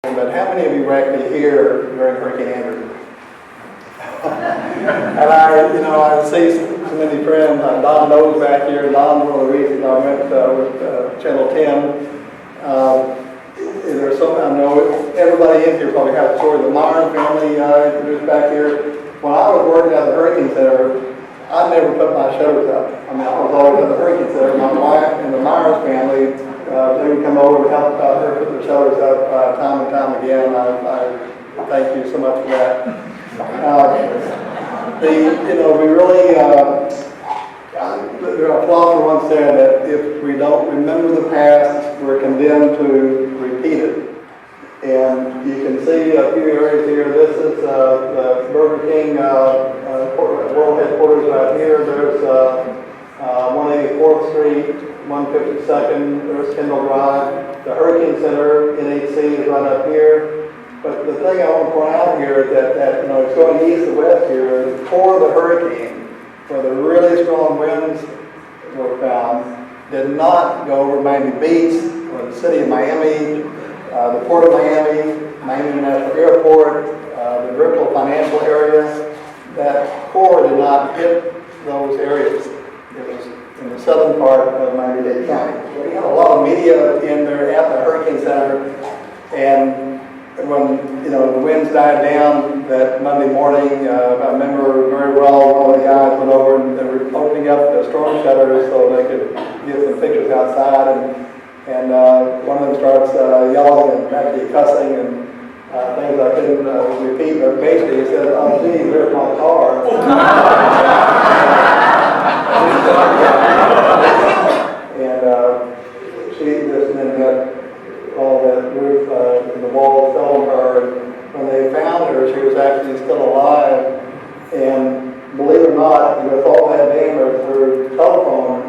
But how many of you were actually here during Hurricane Andrew? And I see so many friends. Don knows back here. Don, one of the reasons I went with Channel 10. There's something I know everybody in here probably has a story. The Myers family introduced back here. When I was working at the Hurricane Center, I never put my shutters up. I mean, I was always at the Hurricane Center. My wife and the Myers family, they would come over and help her put their shutters up time and time again. I thank you so much for that. We really, a philosopher once said that if we don't remember the past, we're condemned to repeat it. And you can see a few areas here. This is the Burger King world headquarters right here. There's 184th Street, 152nd, there's Kendall Drive. The Hurricane Center, NHC, is right up here. But the thing I want to point out here is that it's going east to west here. Before the hurricane, where the really strong winds were found, did not go over Miami Beach or the city of Miami, the Port of Miami, Miami International Airport, the Brickell financial area. That core did not hit those areas. It was in the southern part of Miami-Dade County. So we had a lot of media in there at the Hurricane Center, and when the winds died down that Monday morning, I remember very well one of the guys went over and they were opening up the storm shutters so they could get some pictures outside, and one of them starts yelling and actually cussing and things I couldn't repeat, but basically he said, "Oh gee, there's my car." And she just then got all that roof and the wall fell on her. And when they found her, she was actually still alive. And believe it or not, with all that damage, her telephone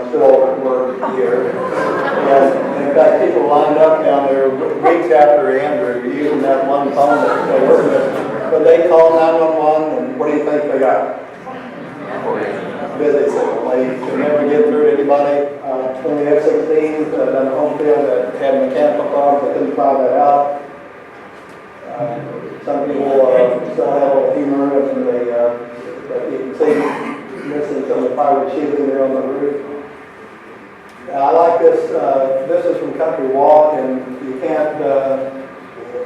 still worked here. And in fact, people lined up down there weeks after Andrew using that one phone that they were with. But they called 911, and what do you think they got? Busy signal. They could never get through to anybody. When we have 16s on the home field that had mechanical problems, they couldn't find that out. Some people still have a little humor, and but you can see missing some of the plywood shielding there on the roof. I like this. This is from Country Walk, and you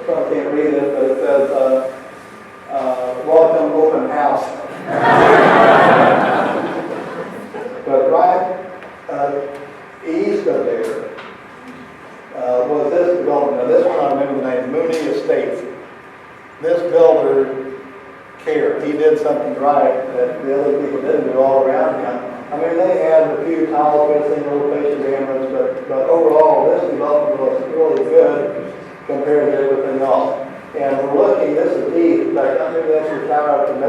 probably can't read it, but it says, "Welcome, open house." But right east of there was this development. Now this one I remember the name, Mooney Estates. This builder cared. He did something right that the other people didn't do all around him. I mean, they had a few tiles missing, location damage, but overall this development was really good compared to everything else. And we're looking, this is east. In fact, I think that's your tower up in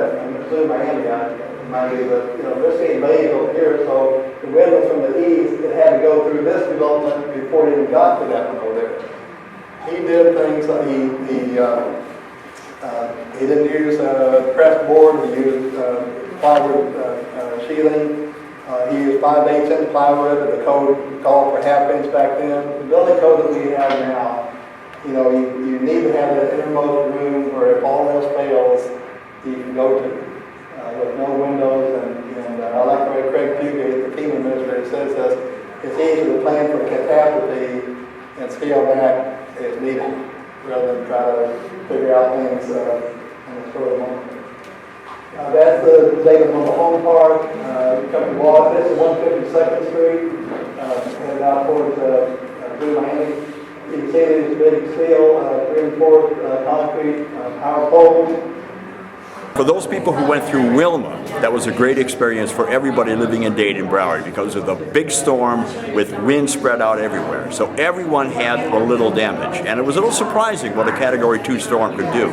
Miami. But this ain't made over here, so the wind was from the east. It had to go through this development before it even got to that one over there. He did things like he didn't use pressed board. He used plywood shielding. He used 5/8 inch plywood, and the code called for 1/2 inch back then. The building code that we have now, you need to have that innermost room where if all else fails, you can go to. With no windows, and I like the way Craig Fugate, the FEMA administrator, says this: it's easier to plan for catastrophe and scale back as needed, rather than try to figure out things in a short moment. That's the data from the home park. Country Walk. This is 152nd Street, headed out towards Blue Miami. You can see these big steel, reinforced concrete power poles. For those people who went through Wilma, that was a great experience for everybody living in Dade and Broward because of the big storm with wind spread out everywhere. So everyone had a little damage. And it was a little surprising what a Category 2 storm could do.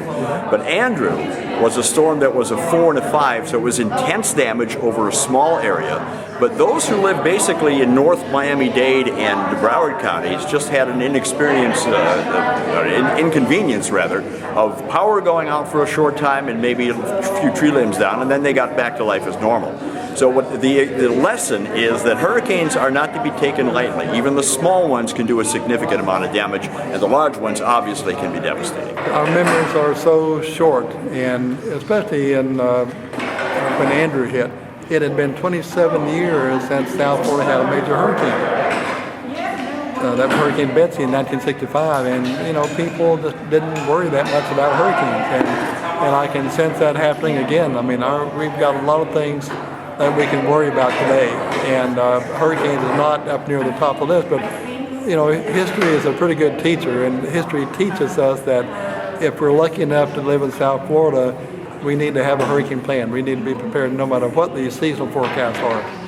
But Andrew was a storm that was a 4 and a 5, so it was intense damage over a small area. But those who live basically in North Miami-Dade and the Broward counties just had an inconvenience rather, of power going out for a short time and maybe a few tree limbs down, and then they got back to life as normal. So what the lesson is that hurricanes are not to be taken lightly. Even the small ones can do a significant amount of damage, and the large ones obviously can be devastating. Our memories are so short, and especially when Andrew hit. It had been 27 years since South Florida had a major hurricane. That was Hurricane Betsy in 1965, and people just didn't worry that much about hurricanes, and I can sense that happening again. I mean, we've got a lot of things that we can worry about today, and hurricanes is not up near the top of the list, but history is a pretty good teacher, and history teaches us that if we're lucky enough to live in South Florida, we need to have a hurricane plan. We need to be prepared no matter what the seasonal forecasts are.